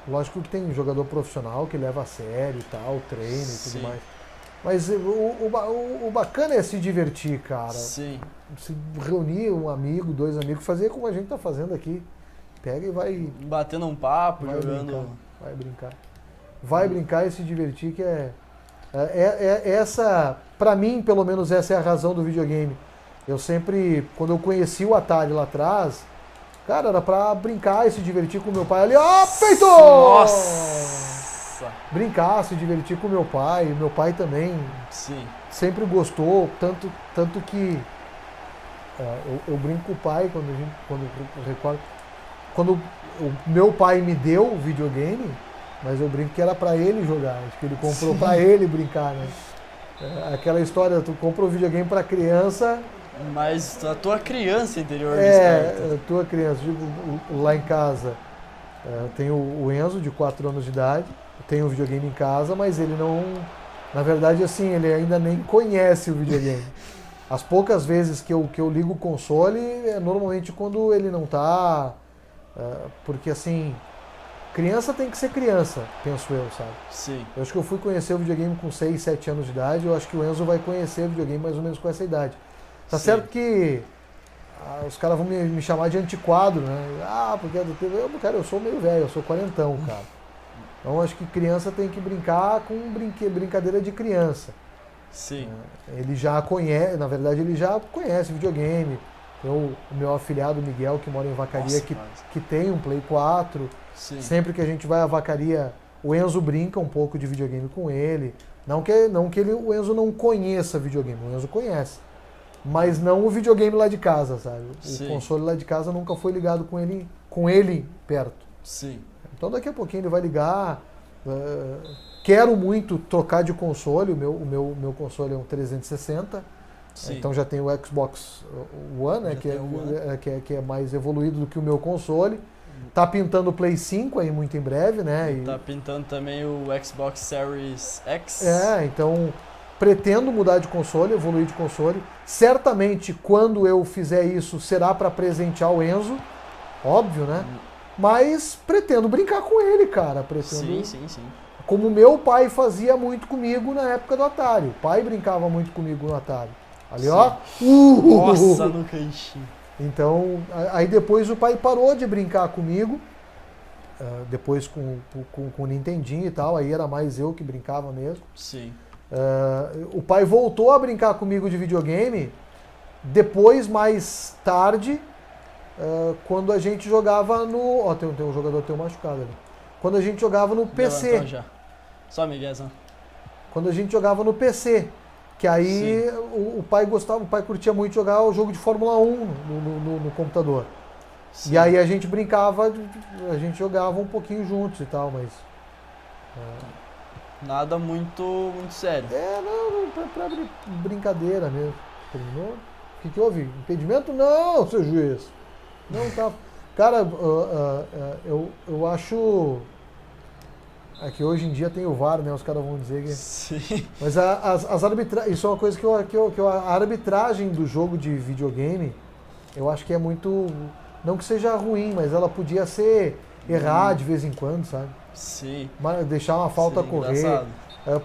lógico que tem jogador profissional que leva a sério e tal, treina e tudo Sim. mais. Mas o bacana é se divertir, cara. Sim. Se reunir um amigo, dois amigos, fazer como a gente tá fazendo aqui. Pega e vai Batendo um papo, jogando. brincar. Vai brincar. Vai brincar e se divertir, que essa, pra mim, pelo menos, essa é a razão do videogame. Eu sempre, quando eu conheci o Atari lá atrás, cara, era pra brincar e se divertir com o meu pai ali. Ó, feito! Nossa! Brincar, se divertir com o meu pai também Sim. sempre gostou, tanto que eu brinco com o pai quando eu recordo. Quando o meu pai me deu o videogame, mas eu brinco que era pra ele jogar, acho que ele comprou pra ele brincar, né? Aquela história, tu compra o videogame pra criança. Mas a tua criança interior desperta. A tua criança, lá em casa, tem o Enzo, de 4 anos de idade, tem um videogame em casa, mas ele não, na verdade, assim, ele ainda nem conhece o videogame. As poucas vezes que eu ligo o console, é normalmente quando ele não tá, porque assim, criança tem que ser criança, penso eu, sabe? Sim. Eu acho que eu fui conhecer o videogame com 6, 7 anos de idade, eu acho que o Enzo vai conhecer o videogame mais ou menos com essa idade. Tá Sim. certo que os caras vão me chamar de antiquado, né? Porque cara, eu sou meio velho, eu sou quarentão, cara. Então acho que criança tem que brincar com brincadeira de criança. Sim. Ele já conhece, na verdade ele já conhece videogame. Tem o meu afilhado Miguel, que mora em Vacaria, Nossa, que tem um Play 4. Sim. Sempre que a gente vai à Vacaria, o Enzo brinca um pouco de videogame com ele. Não que o Enzo não conheça videogame, o Enzo conhece. Mas não o videogame lá de casa, sabe? Sim. O console lá de casa nunca foi ligado com ele perto. Sim. Então daqui a pouquinho ele vai ligar. Quero muito trocar de console, o meu console é um 360. Sim. Então já tem o Xbox One, né, Já tem o One. que é mais evoluído do que o meu console. Tá pintando o Play 5 aí muito em breve, né? E tá pintando também o Xbox Series X. Então pretendo mudar de console, evoluir de console. Certamente quando eu fizer isso será para presentear o Enzo, óbvio, né? Mas pretendo brincar com ele, cara. Sim. Como meu pai fazia muito comigo na época do Atari. O pai brincava muito comigo no Atari. Ali, Sim. ó. Nossa, no cantinho. Então, aí depois o pai parou de brincar comigo. Depois com o Nintendinho e tal. Aí era mais eu que brincava mesmo. Sim. O pai voltou a brincar comigo de videogame. Depois, mais tarde, quando a gente jogava no... Ó, tem um jogador teu machucado ali. Quando a gente jogava no PC. Levantou já. Só Miguelzão. Quando a gente jogava no PC. Que aí o pai gostava, o pai curtia muito jogar o jogo de Fórmula 1 no computador. Sim. E aí a gente brincava, a gente jogava um pouquinho juntos e tal, mas... Nada muito sério. Pra brincadeira mesmo. Terminou? O que houve? Impedimento? Não, seu juiz. Não tá. Cara, eu acho... É que hoje em dia tem o VAR, né? Os caras vão dizer que... Sim. Mas as arbitragens... Isso é uma coisa a arbitragem do jogo de videogame, eu acho que é muito... Não que seja ruim, mas ela podia ser errar de vez em quando, sabe? Sim. Deixar uma falta Sim, correr. engraçado.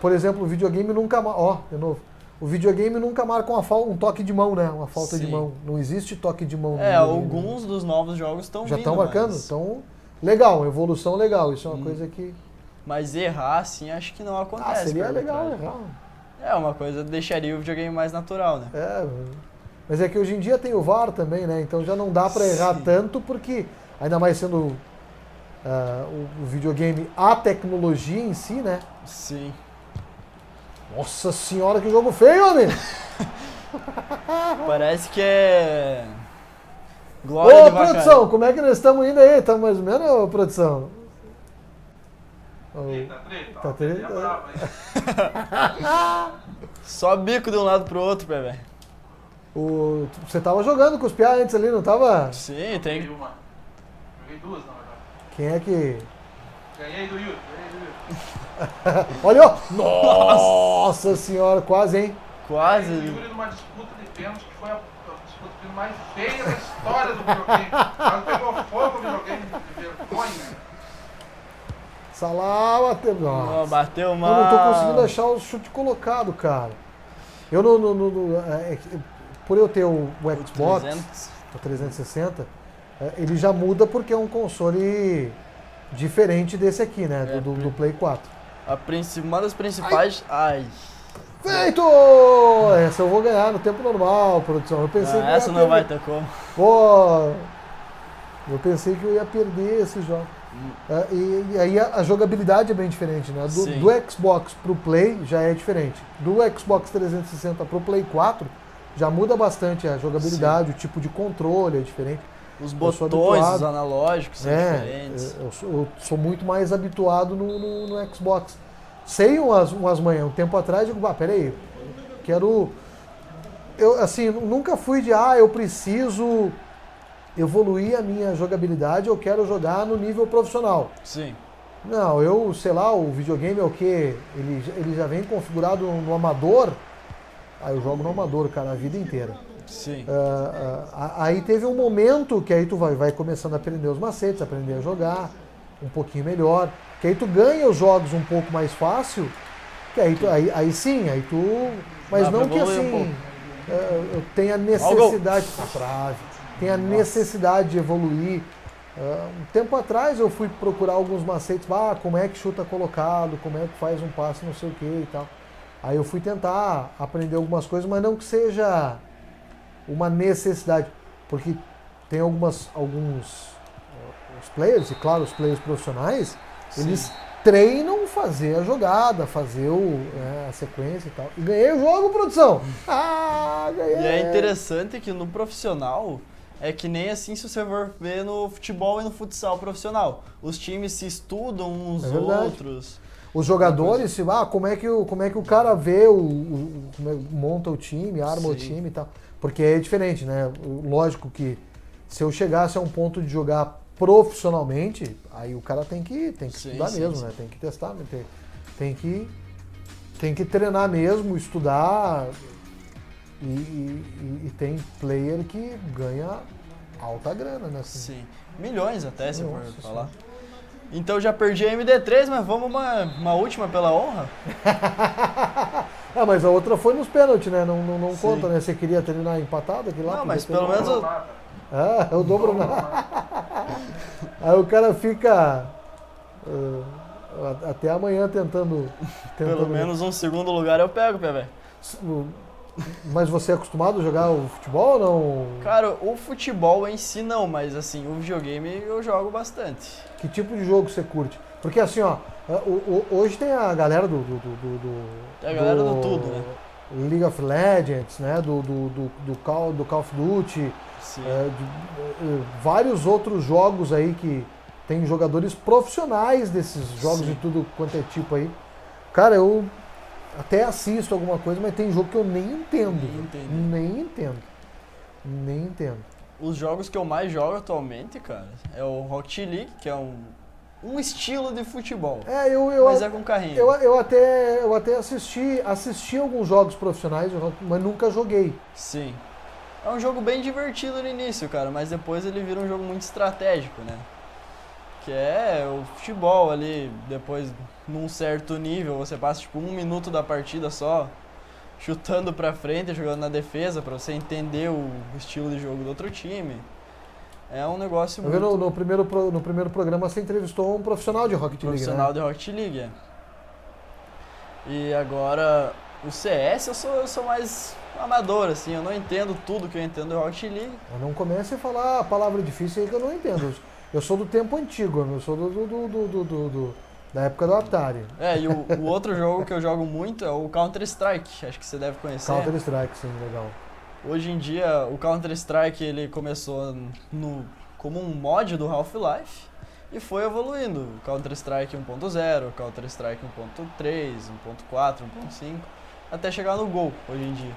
Por exemplo, o videogame nunca... Ó, de novo. O videogame nunca marca um toque de mão, né? Uma falta de Sim. mão. Não existe toque de mão. No videogame, Alguns dos novos jogos estão já vindo. estão marcando? mas- Então, legal, evolução legal. Isso é uma coisa que... Mas errar, assim, acho que não acontece. seria com a legal, arbitragem. legal. É uma coisa, deixaria o videogame mais natural, né? Mas é que hoje em dia tem o VAR também, né? Então já não dá pra errar Sim. tanto, porque ainda mais sendo o videogame, a tecnologia em si, né? Sim. Nossa senhora, que jogo feio, homem! Parece que é... Glória Ô, de Vacaria. produção, como é que nós estamos indo aí? Estamos mais ou menos, ô, produção? Tá treta? Só bico de um lado pro outro, bebê. Você tava jogando com os piá antes ali, não tava? Sim, tem... Joguei duas, na verdade. Quem é que... Ganhei do Yuri. Olha, ó. Nossa senhora, quase, hein? Quase. Ganhei do Yuri numa disputa de pênalti que foi a disputa mais feia da história do videogame. Quase pegou fogo no videogame de vergonha. Salah bateu. Ó, Nossa. bateu Eu mal. não tô conseguindo achar o chute colocado, cara. Eu não. Por eu ter o Xbox, 300. o 360, ele já muda porque é um console diferente desse aqui, né? Do Play 4. Uma das principais. Ai. Feito! Essa eu vou ganhar no tempo normal, produção. Eu pensei que eu ia Essa não vai perder. ter como. Pô, eu pensei que eu ia perder esse jogo. E aí a jogabilidade é bem diferente, né? Sim. Do Xbox pro Play já é diferente. Do Xbox 360 pro Play 4 já muda bastante a jogabilidade, o tipo de controle é diferente. Os Eu sou botões, os habituado. analógicos são diferentes. Eu sou muito mais habituado no Xbox. Sei umas manhãs, um tempo atrás, eu digo, peraí, quero... Eu, assim, nunca fui de, eu preciso evoluir a minha jogabilidade, eu quero jogar no nível profissional. Sim. Não, eu, sei lá, o videogame é o quê? Ele já vem configurado no amador? Eu jogo no amador, cara, a vida inteira. Sim. Aí teve um momento que aí tu vai começando a aprender os macetes, aprender a jogar um pouquinho melhor, que aí tu ganha os jogos um pouco mais fácil, que aí sim, aí tu... Mas Dá pra não que evoluir um assim, pouco. eu tenha necessidade... Tenha necessidade de evoluir. Um tempo atrás eu fui procurar alguns macetes, como é que chuta colocado, como é que faz um passe, não sei o que e tal. Aí eu fui tentar aprender algumas coisas, mas não que seja uma necessidade, porque tem alguns os players, e claro, os players profissionais, eles treinam fazer a jogada, fazer a sequência e tal. E ganhei o jogo, produção! Ganhei! E é interessante que no profissional, é que nem assim se você for ver no futebol e no futsal profissional. Os times se estudam uns outros. Os jogadores, como é que o cara vê, monta o time, arma o time e tal. Porque é diferente, né? Lógico que se eu chegasse a um ponto de jogar profissionalmente, aí o cara tem que estudar mesmo, né? Tem que testar, né? Tem que treinar mesmo, estudar. E tem player que ganha alta grana, né? Sim. Milhões até, se for falar. Então já perdi a MD3, mas vamos uma última pela honra? Mas a outra foi nos pênaltis, né? Não conta, né? Você queria terminar empatado aqui lá? Não, mas pelo menos... eu dobro nada. Aí o cara fica até amanhã tentando... Pelo menos um segundo lugar eu pego, Pepe. Mas você é acostumado a jogar o futebol ou não? Cara, o futebol em si não, mas assim, o videogame eu jogo bastante. Que tipo de jogo você curte? Porque assim, hoje tem a galera Tem a galera do tudo, né? League of Legends, né? Do Call of Duty, vários outros jogos aí que tem jogadores profissionais desses jogos de tudo quanto é tipo aí. Cara, eu até assisto alguma coisa, mas tem jogo que eu nem entendo. Nem entendo. Os jogos que eu mais jogo atualmente, cara, é o Rocket League, que é um estilo de futebol. Mas é com carrinho. Eu até assisti alguns jogos profissionais, mas nunca joguei. Sim. É um jogo bem divertido no início, cara, mas depois ele vira um jogo muito estratégico, né? Que é o futebol ali, depois, num certo nível, você passa tipo 1 minuto da partida só, chutando pra frente, jogando na defesa, pra você entender o estilo de jogo do outro time. É um negócio muito... No primeiro programa você entrevistou um profissional de Rocket League, Profissional né? de Rocket League, é. E agora, o CS eu sou mais amador, assim, eu não entendo tudo que eu entendo do Rocket League. Mas não comece a falar a palavra difícil aí que eu não entendo. Eu sou do tempo antigo, eu sou da época do Atari. E o outro jogo que eu jogo muito é o Counter-Strike, acho que você deve conhecer. Counter-Strike, sim, legal. Hoje em dia, o Counter-Strike ele começou como um mod do Half-Life e foi evoluindo. Counter-Strike 1.0, Counter-Strike 1.3, 1.4, 1.5, até chegar no Go, hoje em dia,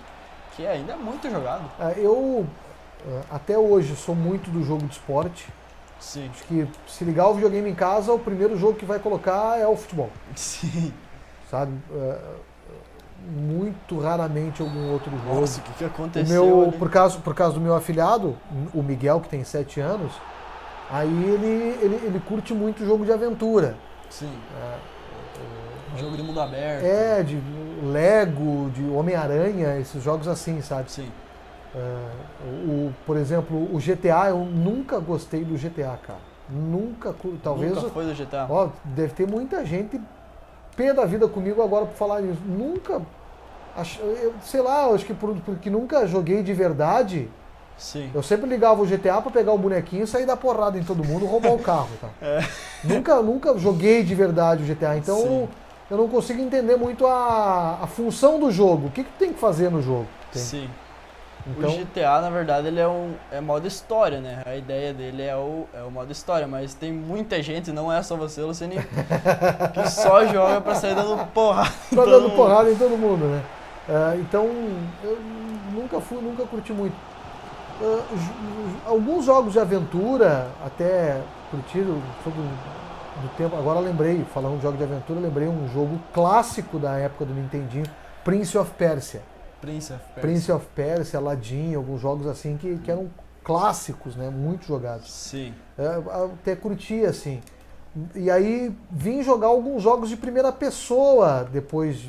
que ainda é muito jogado. Eu, até hoje, sou muito do jogo de esporte. Sim. Acho que se ligar o videogame em casa, o primeiro jogo que vai colocar é o futebol, Sim. sabe? Muito raramente algum outro jogo. Nossa, o que O aconteceu meu, ali? por causa do meu afilhado, o Miguel, que tem 7 anos, aí ele curte muito jogo de aventura. Sim. Jogo de mundo aberto. De Lego, de Homem-Aranha, esses jogos assim, sabe? Sim. Por exemplo, o GTA, eu nunca gostei do GTA, cara. Talvez. Nunca foi do GTA. Ó, deve ter muita gente pé da vida comigo agora por falar nisso. Nunca. Sei lá, eu acho que porque nunca joguei de verdade. Sim. Eu sempre ligava o GTA pra pegar o bonequinho e sair dar porrada em todo mundo, roubar o carro. Tá? Nunca joguei de verdade o GTA, então Sim. eu não consigo entender muito a função do jogo. O que tem que fazer no jogo? Sim. Então, O GTA, na verdade, ele é modo história, né? A ideia dele é o modo história, mas tem muita gente, não é só você, Lucianinho, que só joga pra sair dando porrada. em tá todo dando mundo. porrada em todo mundo, né? Então, eu nunca curti muito. Alguns jogos de aventura, até curtiram do tempo. Agora lembrei, falando de jogo de aventura, lembrei um jogo clássico da época do Nintendinho, Prince of Persia. Prince of Persia, Aladdin, alguns jogos assim que eram clássicos, né? Muito jogados. Sim. Até curti, assim. E aí vim jogar alguns jogos de primeira pessoa depois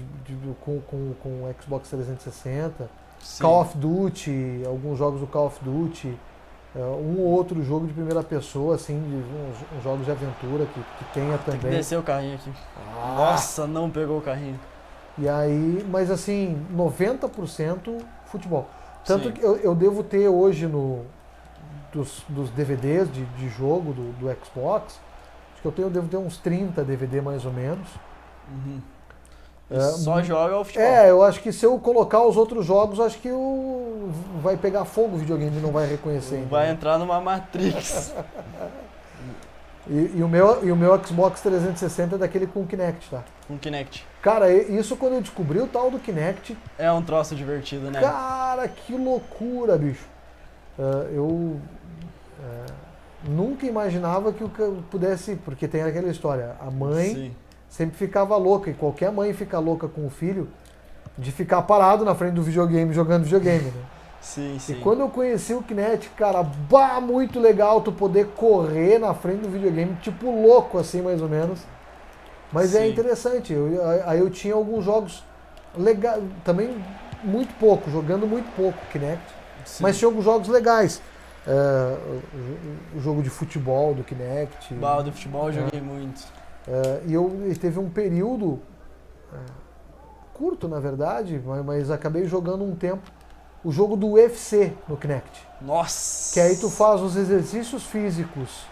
com o Xbox 360. Sim. Call of Duty, alguns jogos do Call of Duty, um ou outro jogo de primeira pessoa, assim, uns jogos de aventura que tenha Tem que também. descer o carrinho aqui. Nossa, não pegou o carrinho. E aí, mas assim, 90% futebol. Tanto Sim. que eu devo ter hoje dos DVDs de jogo do Xbox, acho que devo ter uns 30 DVD mais ou menos. Uhum. E só joga o futebol. Eu acho que se eu colocar os outros jogos, acho que vai pegar fogo o videogame e não vai reconhecer. Vai entendeu? entrar numa Matrix. E o meu Xbox 360 é daquele com Kinect, tá? Com Kinect. Cara, isso quando eu descobri o tal do Kinect, É um troço divertido, né? cara, que loucura, bicho. Eu nunca imaginava que eu pudesse, porque tem aquela história, a mãe Sim. sempre ficava louca, e qualquer mãe fica louca com o filho, de ficar parado na frente do videogame, jogando videogame, né? Sim, sim. E quando eu conheci o Kinect, cara, muito legal tu poder correr na frente do videogame, tipo louco assim, mais ou menos. Mas é Sim. interessante, aí eu tinha alguns jogos legais, também jogando muito pouco Kinect, Sim. mas tinha alguns jogos legais. O jogo de futebol do Kinect. Bala do futebol eu joguei muito. E teve um período curto, na verdade, mas acabei jogando um tempo o jogo do UFC no Kinect. Nossa! Que aí tu faz os exercícios físicos.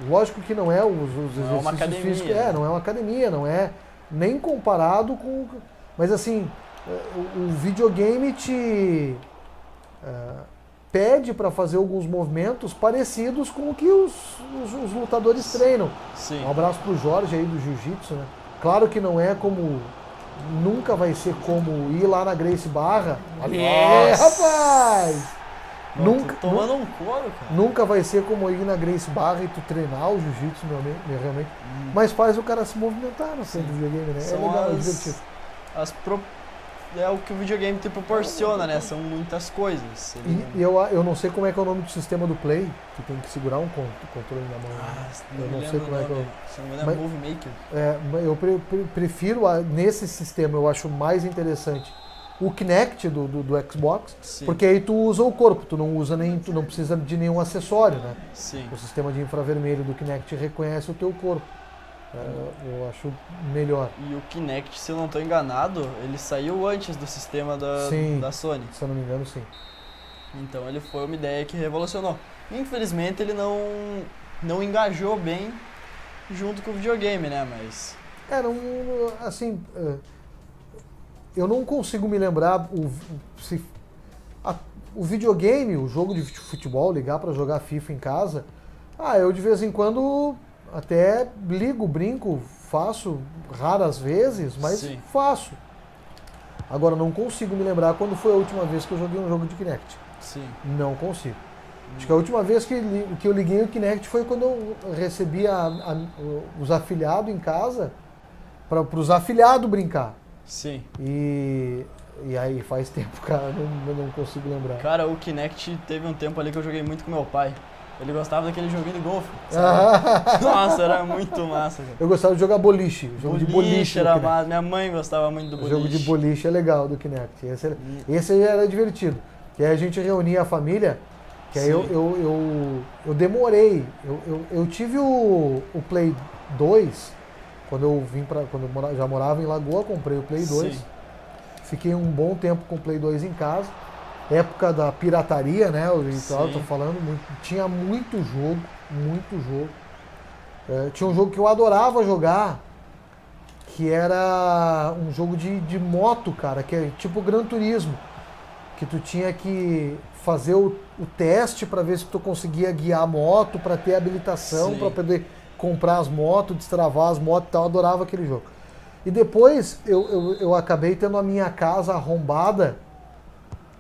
Lógico que não é os exercícios é uma academia, físicos. né? Não é uma academia, não é nem comparado com. Mas assim, o videogame te pede para fazer alguns movimentos parecidos com o que os lutadores treinam. Sim. Um abraço pro Jorge aí do Jiu-Jitsu, né? Claro que não é como. Nunca vai ser como ir lá na Gracie Barra. Rapaz! Nunca, Tomando um couro, cara. nunca vai ser como ir na Gracie Barra e tu treinar o jiu-jitsu realmente. Mas faz o cara se movimentar na frente do videogame, né? São é legal, é as- divertido. É o que o videogame te proporciona, né? São muitas coisas. E eu não sei como é que é o nome do sistema do Play, que tem que segurar um controle na mão. Eu não sei como é que eu. Se não me engano, é Mas- Movie Maker. Mas eu prefiro, nesse sistema, eu acho mais interessante o Kinect do Xbox, Sim. porque aí tu usa o corpo, tu não precisa de nenhum acessório, né? Sim. O sistema de infravermelho do Kinect reconhece o teu corpo. Eu acho melhor. E o Kinect, se eu não estou enganado, ele saiu antes do sistema Sim. da Sony. Se eu não me engano, sim. Então ele foi uma ideia que revolucionou. Infelizmente ele não engajou bem junto com o videogame, né? Mas Assim, eu não consigo me lembrar o videogame, o jogo de futebol, ligar para jogar FIFA em casa. Eu de vez em quando até ligo, brinco, faço raras vezes, mas Sim. faço. Agora não consigo me lembrar quando foi a última vez que eu joguei um jogo de Kinect. sim. Não consigo. Acho que a última vez que eu liguei o Kinect foi quando eu recebi os afiliados em casa para os afiliados brincar. Sim. E aí faz tempo, cara, eu não consigo lembrar. Cara, o Kinect teve um tempo ali que eu joguei muito com meu pai. Ele gostava daquele joguinho de golfe, sabe? Nossa, era muito massa, cara. Eu gostava de jogar boliche. Jogo de boliche era no Kinect. massa. Minha mãe gostava muito do O boliche. jogo de boliche é legal do Kinect. Esse era divertido. Que aí a gente reunia a família, que aí Sim. eu demorei. Eu tive o Play 2, quando eu já morava em Lagoa, comprei o Play 2. Sim. Fiquei um bom tempo com o Play 2 em casa. Época da pirataria, né? Eu tô falando, tinha muito jogo. Tinha um jogo que eu adorava jogar, que era um jogo de moto, cara, que é tipo Gran Turismo, que tu tinha que fazer o teste para ver se tu conseguia guiar a moto, para ter habilitação, Sim. para poder comprar as motos, destravar as motos e tal. Eu adorava aquele jogo. E depois eu acabei tendo a minha casa arrombada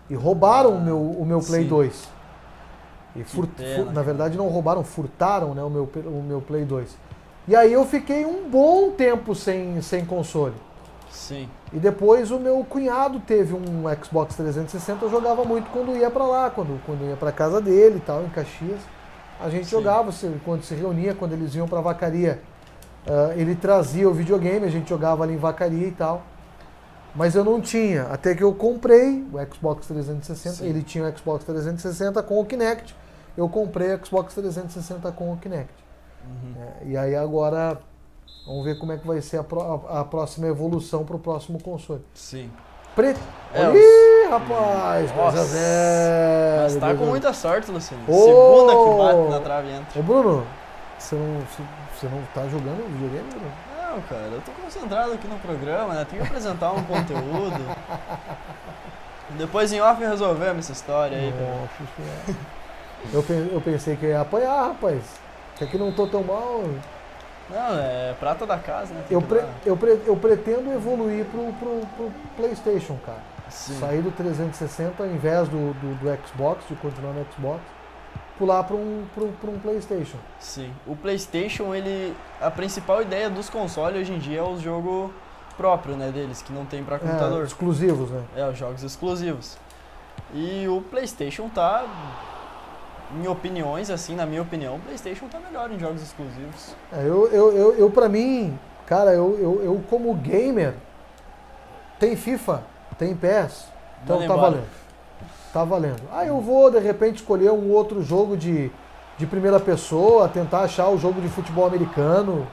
e roubaram o meu Play sim. 2. E pena, na verdade não roubaram, furtaram, né, o meu Play 2. E aí eu fiquei um bom tempo sem console. Sim. E depois o meu cunhado teve um Xbox 360, eu jogava muito quando ia pra lá, quando ia pra casa dele e tal, em Caxias. A gente Sim. jogava, quando se reunia, quando eles iam pra Vacaria, ele trazia o videogame, a gente jogava ali em Vacaria e tal. Mas eu não tinha, até que eu comprei o Xbox 360, Sim. ele tinha o Xbox 360 com o Kinect, eu comprei o Xbox 360 com o Kinect. E aí agora, vamos ver como é que vai ser a próxima evolução pro próximo console. Sim. Ih, rapaz, 2 a Nossa. 0. Mas tá 2 a com 0. muita sorte, Luciano. Ô! Segunda que bate na trave e entra. Ô Bruno, você não tá jogando videogame, Bruno? Não, cara, eu tô concentrado aqui no programa, né? Tem que apresentar um conteúdo. Depois em off resolvemos essa história aí. Nossa, eu pensei que eu ia apanhar, rapaz. Que aqui não tô tão mal. Não, é prata da casa, né? Tem Eu, que pre- dar- eu pretendo evoluir pro PlayStation, cara. Sim. Sair do 360 ao invés do Xbox, de continuar no Xbox, pular para um PlayStation. Sim. O PlayStation, a principal ideia dos consoles hoje em dia é o jogo próprio, né, deles, que não tem pra computador. Exclusivos, né? É, os jogos exclusivos. E o PlayStation tá, na minha opinião, o PlayStation tá melhor em jogos exclusivos. Eu pra mim, cara, eu como gamer, tem FIFA, tem PES, então Manda tá embora. valendo. Tá valendo. Aí eu vou, de repente, escolher um outro jogo de primeira pessoa, tentar achar o jogo de futebol americano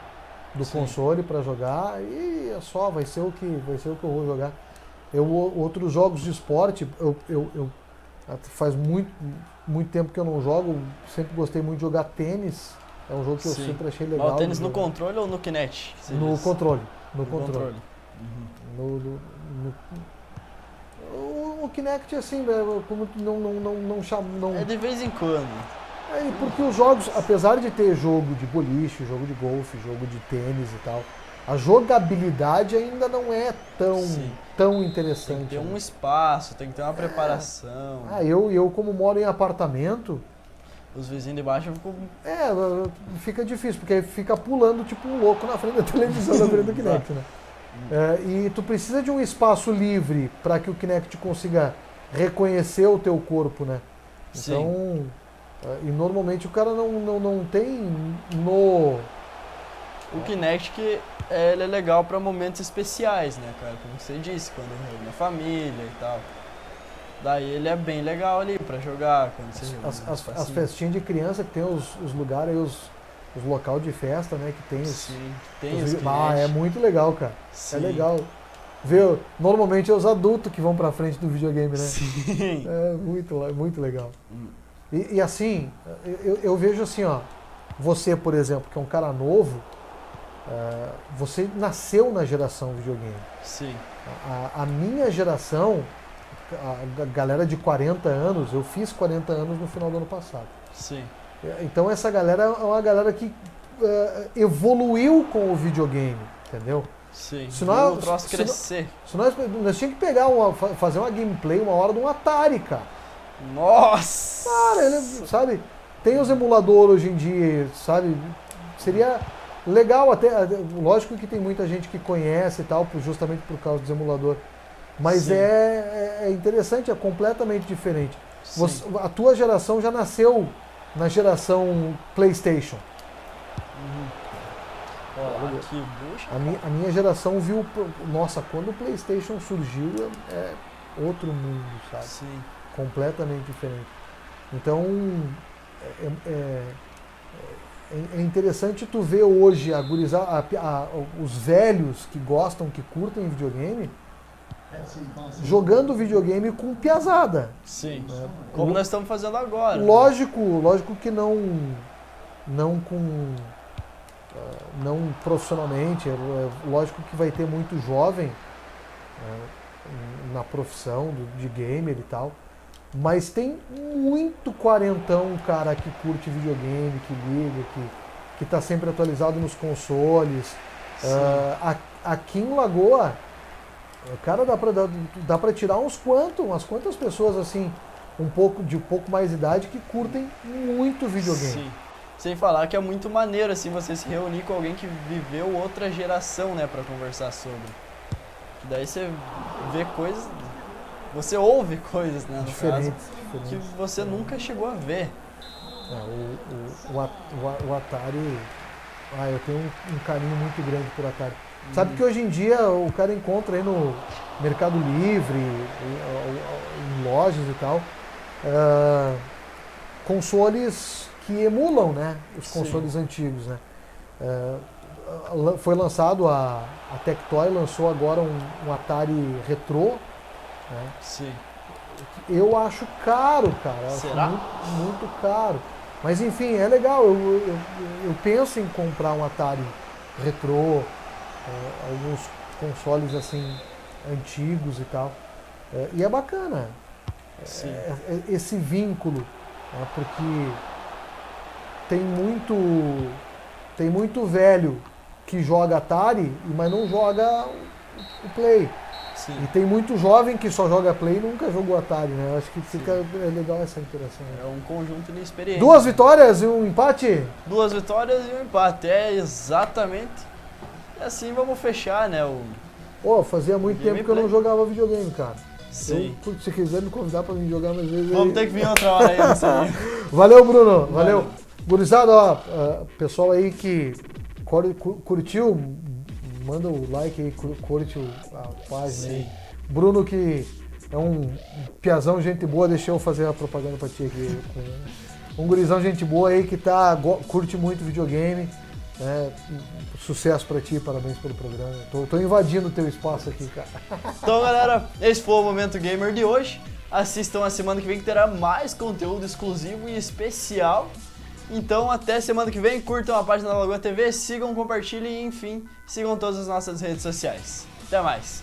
do Sim. console pra jogar e é só, vai ser o que eu vou jogar. Outros jogos de esporte, faz muito tempo que eu não jogo, sempre gostei muito de jogar tênis, é um jogo que eu Sim. sempre achei legal. Mas o tênis de no jogar. controle ou no Kinect? Você No diz? controle. No No controle. O Kinect, assim, como não. É de vez em quando. Porque os jogos, apesar de ter jogo de boliche, jogo de golfe, jogo de tênis e tal, a jogabilidade ainda não é Sim. tão Tem interessante. que ter um né? espaço, tem que ter uma preparação. Eu como moro em apartamento, Os vizinhos de baixo ficam... fica difícil, porque aí fica pulando tipo um louco na frente da televisão, na frente do Kinect, né? E tu precisa de um espaço livre para que o Kinect consiga reconhecer o teu corpo, né? Então, e normalmente o cara não tem no... O Kinect ele é legal pra momentos especiais, né, cara? Como você disse, quando reúne a família e tal. Daí ele é bem legal ali pra jogar, quando você reúne As festinhas de criança que tem os lugares aí, os local de festa, né? Que tem os... Sim, tem os é muito legal, cara. Sim. É legal. Normalmente é os adultos que vão pra frente do videogame, né? Sim. É muito legal. E assim, eu vejo assim, ó, você, por exemplo, que é um cara novo, você nasceu na geração videogame. Sim. A minha geração, a galera de 40 anos, eu fiz 40 anos no final do ano passado. Sim. Então essa galera é uma galera que evoluiu com o videogame, entendeu? Sim. Se Viu nós- o troço se crescer. Se nós tínhamos que fazer uma gameplay uma hora de um Atari, cara. Nossa! Cara, ele, sabe, tem os emuladores hoje em dia, sabe, seria legal até, lógico que tem muita gente que conhece e tal, justamente por causa dos emuladores, mas é interessante, é completamente diferente. A tua geração já nasceu na geração PlayStation. Ó, aqui, bucha. A minha geração viu, nossa, quando o PlayStation surgiu, é outro mundo, sabe? Sim. Completamente diferente. Então, é interessante tu ver hoje os velhos que gostam, que curtem videogame, jogando videogame com piazada. Sim. Como nós estamos fazendo agora. Lógico que não profissionalmente, lógico que vai ter muito jovem na profissão de gamer e tal, mas tem muito quarentão, cara, que curte videogame, que liga, que tá sempre atualizado nos consoles. Aqui em Lagoa, cara, dá pra tirar umas quantas pessoas assim, um pouco mais de idade que curtem muito videogame. Sim. Sem falar que é muito maneiro, assim, você se reunir com alguém que viveu outra geração, né, pra conversar sobre. Que daí você vê coisas, você ouve coisas, né, no Diferentes. que você nunca chegou a ver. O Atari, eu tenho um carinho muito grande por Atari. Sabe que hoje em dia o cara encontra aí no Mercado Livre, em lojas e tal, consoles que emulam, né, os consoles antigos, né. Foi lançado, a Tectoy lançou agora um Atari Retrô, né. Sim. Eu acho caro, cara. Será? Acho muito caro. Mas enfim, é legal. Eu penso em comprar um Atari Retrô, alguns consoles assim antigos e tal. E é bacana. Esse vínculo, né, porque tem muito velho que joga Atari, mas não joga o Play. Sim. E tem muito jovem que só joga Play e nunca jogou Atari, né? Eu acho que fica legal essa interação. É um conjunto de experiências. 2 vitórias e um empate? 2 vitórias e um empate, exatamente. E assim vamos fechar, né, Fazia muito tempo que eu Gameplay. não jogava videogame, cara. Sim. Se quiser me convidar pra vir jogar mais vezes Vamos aí. ter que vir outra hora aí, isso aí. Valeu, Bruno. Valeu. Gurizada, pessoal aí que curtiu, manda o like aí, curte a página aí. Bruno, que é um piazão, gente boa, deixa eu fazer a propaganda pra ti aqui. Um gurizão, gente boa aí que curte muito videogame. Sucesso pra ti, parabéns pelo programa. Tô invadindo o teu espaço aqui, cara. Então, galera, esse foi o Momento Gamer de hoje. Assistam a semana que vem que terá mais conteúdo exclusivo e especial. Então, até semana que vem, curtam a página da Lagoa TV, sigam, compartilhem e, enfim, sigam todas as nossas redes sociais. Até mais!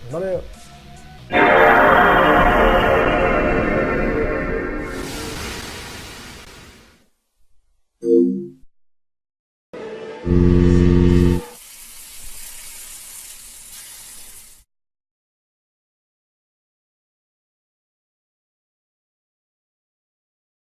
Valeu!